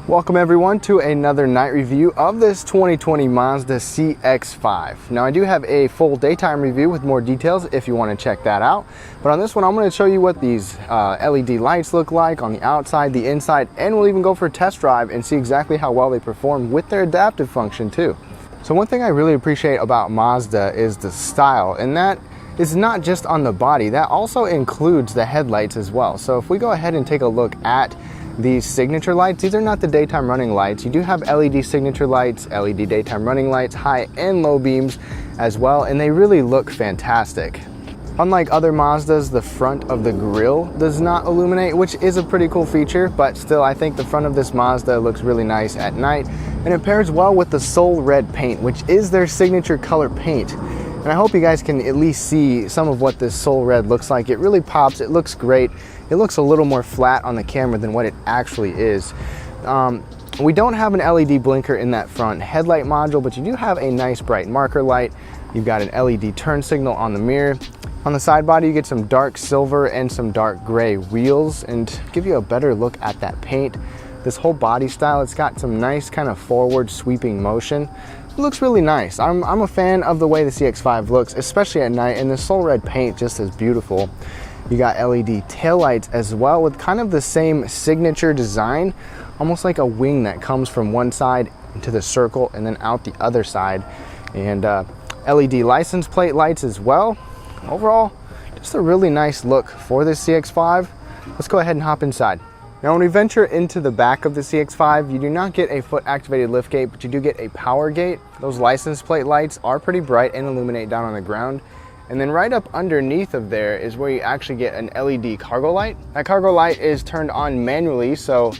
Welcome everyone to another night review of this 2020 Mazda CX-5. Now I do have a full daytime review with more details if you want to check that out. But on this one I'm going to show you what these LED lights look like on the outside, the inside, and we'll even go for a test drive and see exactly how well they perform with their adaptive function too. So one thing I really appreciate about Mazda is the style, and that is not just on the body, that also includes the headlights as well. So if we go ahead and take a look at these signature lights, these are not the daytime running lights. You do have LED signature lights, LED daytime running lights, high and low beams as well, and they really look fantastic. Unlike other Mazdas, the front of the grille does not illuminate, which is a pretty cool feature, but still I think the front of this Mazda looks really nice at night, and it pairs well with the Soul Red paint, which is their signature color paint. And I hope you guys can at least see some of what this Soul Red looks like. It really pops, it looks great. It looks a little more flat on the camera than what it actually is. We don't have an LED blinker in that front headlight module, but you do have a nice bright marker light. You've got an LED turn signal on the mirror. On the side body, you get some dark silver and some dark gray wheels, and give you a better look at that paint. This whole body style, it's got some nice kind of forward sweeping motion. It looks really nice. I'm a fan of the way the CX-5 looks, especially at night, and the Soul Red paint just is beautiful. You got LED taillights as well with kind of the same signature design, almost like a wing that comes from one side into the circle and then out the other side. And LED license plate lights as well. Overall, just a really nice look for this CX-5. Let's go ahead and hop inside. Now when we venture into the back of the CX-5, you do not get a foot activated liftgate, but you do get a power gate. Those license plate lights are pretty bright and illuminate down on the ground. And then right up underneath of there is where you actually get an LED cargo light. That cargo light is turned on manually, so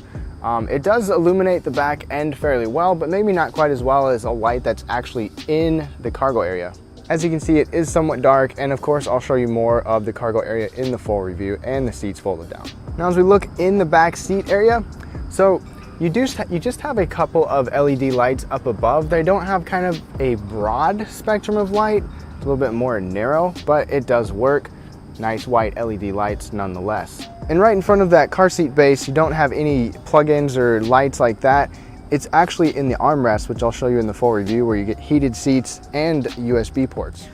it does illuminate the back end fairly well, but maybe not quite as well as a light that's actually in the cargo area. As you can see, it is somewhat dark, and of course I'll show you more of the cargo area in the full review and the seats folded down. Now as we look in the back seat area, so you just have a couple of LED lights up above. They don't have kind of a broad spectrum of light, a little bit more narrow, but it does work. Nice white LED lights nonetheless. And right in front of that car seat base, you don't have any plug-ins or lights like that. It's actually in the armrest, which I'll show you in the full review, where you get heated seats and USB ports.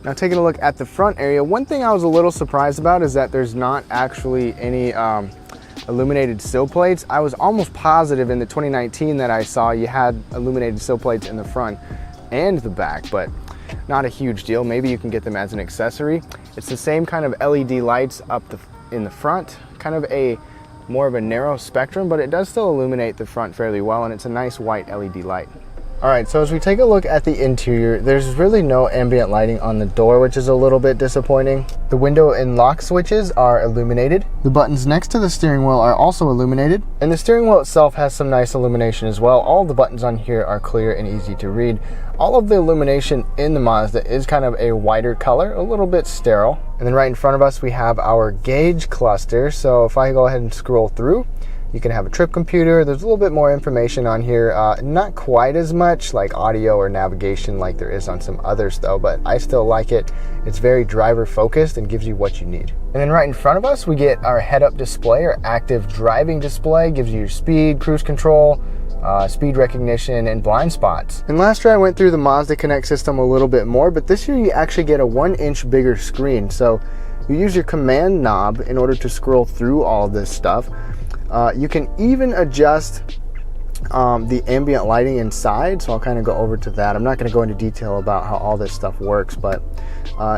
Now taking a look at the front area, one thing I was a little surprised about is that there's not actually any illuminated sill plates. I was almost positive in the 2019 that I saw you had illuminated sill plates in the front and the back, but not a huge deal. Maybe you can get them as an accessory. It's the same kind of LED lights up in the front, kind of a more of a narrow spectrum, but it does still illuminate the front fairly well, and it's a nice white LED light. All right, so as we take a look at the interior, there's really no ambient lighting on the door, which is a little bit disappointing. The window and lock switches are illuminated. The buttons next to the steering wheel are also illuminated, and the steering wheel itself has some nice illumination as well. All the buttons on here are clear and easy to read. All of the illumination in the Mazda is kind of a whiter color, a little bit sterile. And then right in front of us, we have our gauge cluster. So if I go ahead and scroll through, you can have a trip computer. There's a little bit more information on here. Not quite as much like audio or navigation like there is on some others though, but I still like it. It's very driver focused and gives you what you need. And then right in front of us, we get our head-up display or active driving display. Gives you your speed, cruise control, speed recognition, and blind spots. And last year I went through the Mazda Connect system a little bit more, but this year you actually get a 1-inch bigger screen. So you use your command knob in order to scroll through all of this stuff. You can even adjust the ambient lighting inside, so I'll kind of go over to that. I'm not going to go into detail about how all this stuff works, but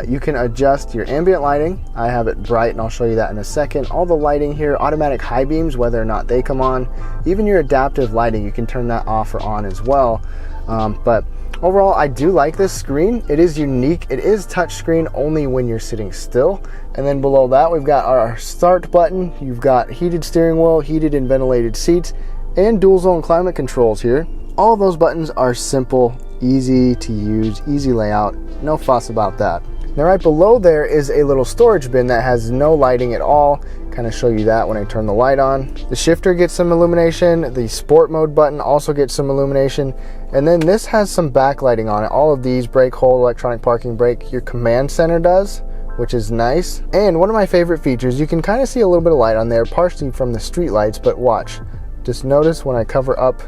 you can adjust your ambient lighting. I have it bright, and I'll show you that in a second. All the lighting here, automatic high beams, whether or not they come on. Even your adaptive lighting, you can turn that off or on as well. But overall, I do like this screen. It is unique. It is touchscreen only when you're sitting still. And then below that, we've got our start button. You've got heated steering wheel, heated and ventilated seats, and dual zone climate controls here. All of those buttons are simple, easy to use, easy layout, no fuss about that. Now right below there is a little storage bin that has no lighting at all. Kind of show you that when I turn the light on. The shifter gets some illumination. The sport mode button also gets some illumination. And then this has some backlighting on it. All of these, brake hold, electronic parking brake, your command center does, which is nice. And one of my favorite features, you can kind of see a little bit of light on there, partially from the street lights, but watch. just notice when I cover up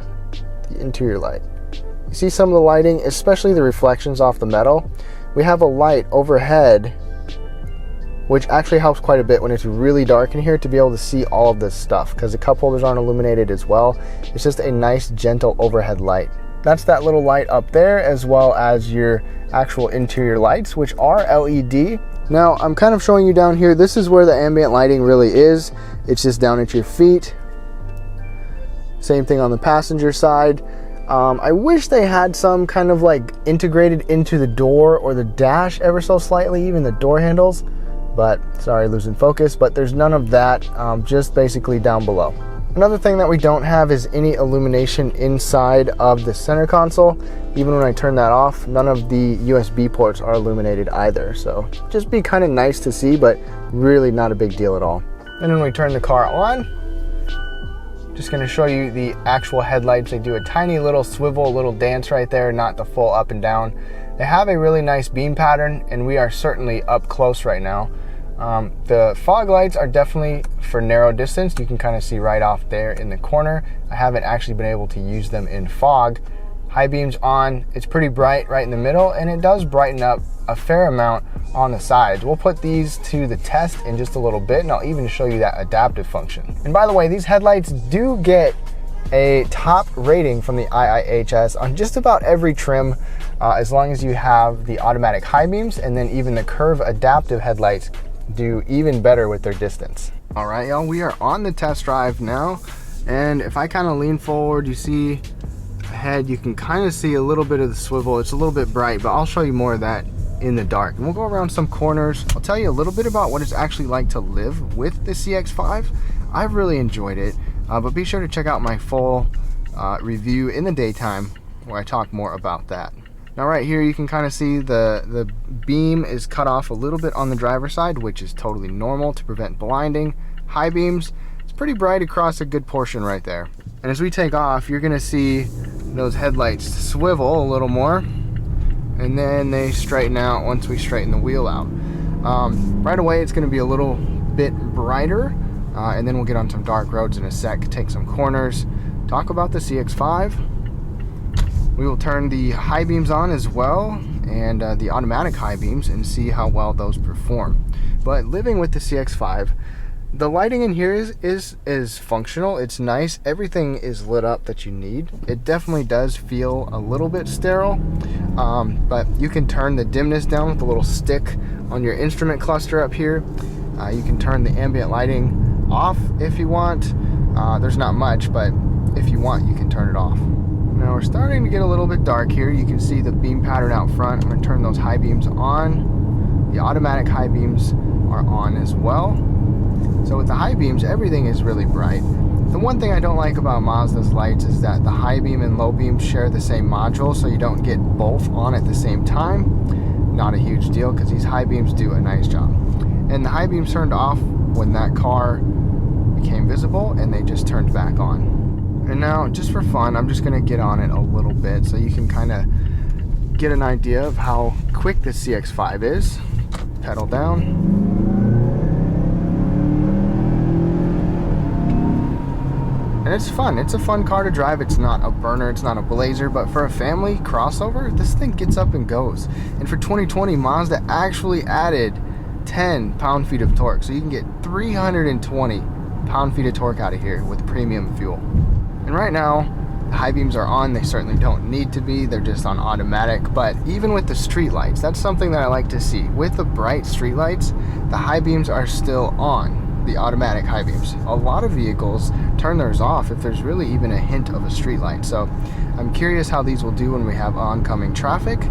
the interior light. You see some of the lighting, especially the reflections off the metal. We have a light overhead, which actually helps quite a bit when it's really dark in here to be able to see all of this stuff, because the cup holders aren't illuminated as well. It's just a nice gentle overhead light. That's that little light up there, as well as your actual interior lights, which are LED. Now I'm kind of showing you down here, this is where the ambient lighting really is. It's just down at your feet. Same thing on the passenger side. I wish they had some kind of like integrated into the door or the dash ever so slightly, even the door handles. But sorry, losing focus, but there's none of that, just basically down below. Another thing that we don't have is any illumination inside of the center console. Even when I turn that off, none of the USB ports are illuminated either. So just be kind of nice to see, but really not a big deal at all. And when we turn the car on, just gonna show you the actual headlights. They do a tiny little swivel, a little dance right there, not the full up and down. They have a really nice beam pattern, and we are certainly up close right now. The fog lights are definitely for narrow distance. You can kind of see right off there in the corner. I haven't actually been able to use them in fog. High beams on, it's pretty bright right in the middle, and it does brighten up a fair amount on the sides. We'll put these to the test in just a little bit, and I'll even show you that adaptive function. And by the way, these headlights do get a top rating from the IIHS on just about every trim, as long as you have the automatic high beams, and then even the curve adaptive headlights do even better with their distance. All right, y'all, we are on the test drive now, and if I kind of lean forward, you see ahead, you can kind of see a little bit of the swivel. It's a little bit bright, but I'll show you more of that in the dark. And we'll go around some corners. I'll tell you a little bit about what it's actually like to live with the CX-5. I've really enjoyed it, but be sure to check out my full review in the daytime where I talk more about that. Now right here you can kind of see the beam is cut off a little bit on the driver's side, which is totally normal to prevent blinding. High beams, it's pretty bright across a good portion right there. And as we take off, you're gonna see those headlights swivel a little more, and then they straighten out once we straighten the wheel out. Right away it's gonna be a little bit brighter, and then we'll get on some dark roads in a sec, take some corners, talk about the CX-5. We will turn the high beams on as well, and the automatic high beams, and see how well those perform. But living with the CX-5, the lighting in here is functional. It's nice. Everything is lit up that you need. It definitely does feel a little bit sterile, but you can turn the dimness down with a little stick on your instrument cluster up here. You can turn the ambient lighting off if you want. There's not much, but if you want, you can turn it off. Now we're starting to get a little bit dark here. You can see the beam pattern out front. I'm going to turn those high beams on. The automatic high beams are on as well. So with the high beams, everything is really bright. The one thing I don't like about Mazda's lights is that the high beam and low beam share the same module, so you don't get both on at the same time. Not a huge deal, because these high beams do a nice job. And the high beams turned off when that car became visible, and they just turned back on. And now, just for fun, I'm just gonna get on it a little bit so you can kind of get an idea of how quick the CX-5 is. Pedal down. And it's fun. It's a fun car to drive. It's not a burner, it's not a blazer, but for a family crossover, this thing gets up and goes. And for 2020, Mazda actually added 10 pound-feet of torque, so you can get 320 pound-feet of torque out of here with premium fuel. And right now, the high beams are on. They certainly don't need to be. They're just on automatic. But even with the street lights, that's something that I like to see. With the bright street lights, the high beams are still on, the automatic high beams. A lot of vehicles turn theirs off if there's really even a hint of a street light. So I'm curious how these will do when we have oncoming traffic.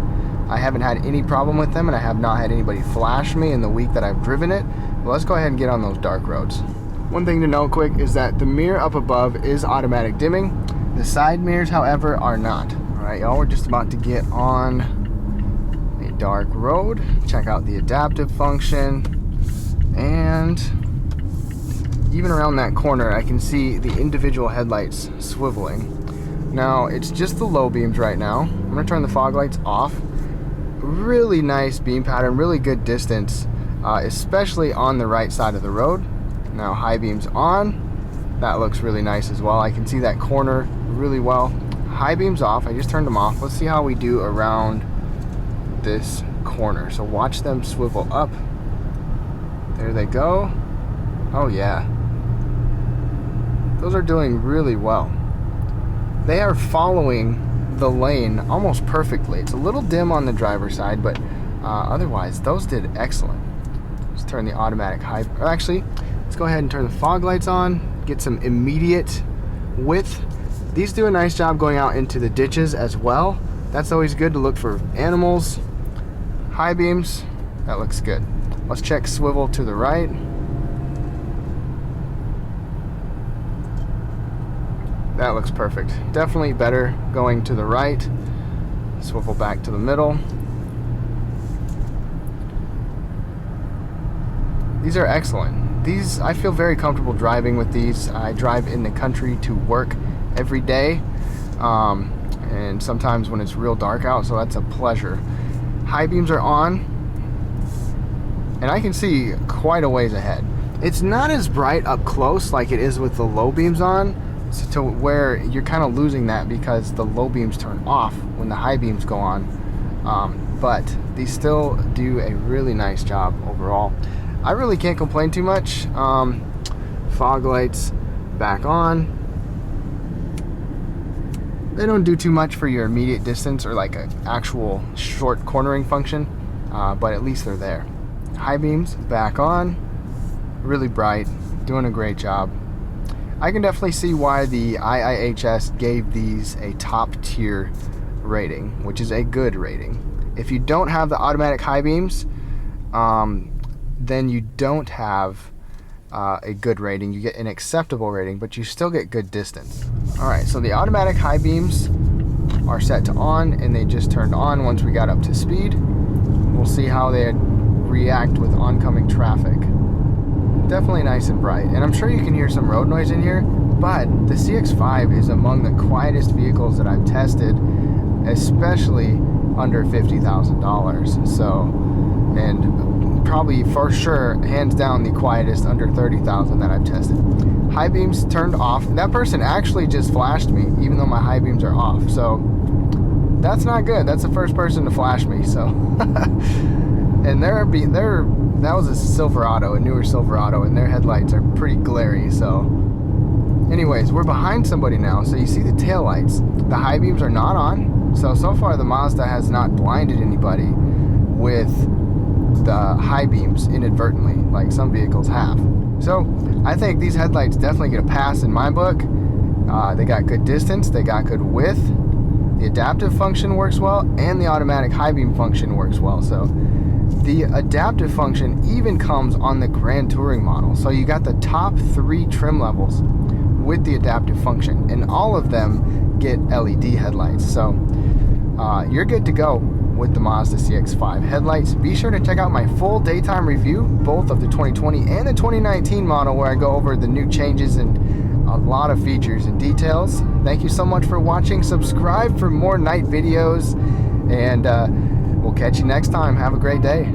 I haven't had any problem with them, and I have not had anybody flash me in the week that I've driven it. But let's go ahead and get on those dark roads. One thing to note quick is that the mirror up above is automatic dimming. The side mirrors, however, are not. All right, y'all, we're just about to get on a dark road. Check out the adaptive function. And even around that corner, I can see the individual headlights swiveling. Now, it's just the low beams right now. I'm gonna turn the fog lights off. Really nice beam pattern, really good distance, especially on the right side of the road. Now high beams on, That looks really nice as well. I can see that corner really well. High beams off. I just turned them off. Let's see how we do around this corner. So watch them swivel up. There they go. Oh yeah. Those are doing really well. They are following the lane almost perfectly. It's a little dim on the driver's side, but otherwise those did excellent. Let's turn the automatic high, or actually, let's go ahead and turn the fog lights on, get some immediate width. These do a nice job going out into the ditches as well. That's always good to look for animals. High beams, that looks good. Let's check swivel to the right. That looks perfect. Definitely better going to the right. Swivel back to the middle. These are excellent. These, I feel very comfortable driving with these. I drive in the country to work every day, and sometimes when it's real dark out, so that's a pleasure. High beams are on, and I can see quite a ways ahead. It's not as bright up close like it is with the low beams on, so to where you're kind of losing that because the low beams turn off when the high beams go on. But these still do a really nice job overall. I really can't complain too much. Fog lights back on. They don't do too much for your immediate distance or like an actual short cornering function, but at least they're there. High beams back on. Really bright, doing a great job. I can definitely see why the IIHS gave these a top tier rating, which is a good rating. If you don't have the automatic high beams, then you don't have a good rating. You get an acceptable rating, but you still get good distance. Alright, so the automatic high beams are set to on, and they just turned on once we got up to speed. We'll see how they react with oncoming traffic. Definitely nice and bright, and I'm sure you can hear some road noise in here, but the CX-5 is among the quietest vehicles that I've tested, especially under $50,000. So, and probably for sure, hands down, the quietest under $30,000 that I've tested. High beams turned off. That person actually just flashed me, even though my high beams are off. So that's not good. That's the first person to flash me. So, and that was a Silverado, a newer Silverado, and their headlights are pretty glary. So, anyways, we're behind somebody now. So you see the tail lights. The high beams are not on. So far the Mazda has not blinded anybody with the high beams inadvertently, like some vehicles have. So I think these headlights definitely get a pass in my book. They got good distance, they got good width, the adaptive function works well, and the automatic high beam function works well. So the adaptive function even comes on the Grand Touring model. So you got the top 3 trim levels with the adaptive function, and all of them get LED headlights. So you're good to go with the Mazda CX-5 headlights. Be sure to check out my full daytime review, both of the 2020 and the 2019 model, where I go over the new changes and a lot of features and details. Thank you so much for watching. Subscribe for more night videos, and we'll catch you next time. Have a great day.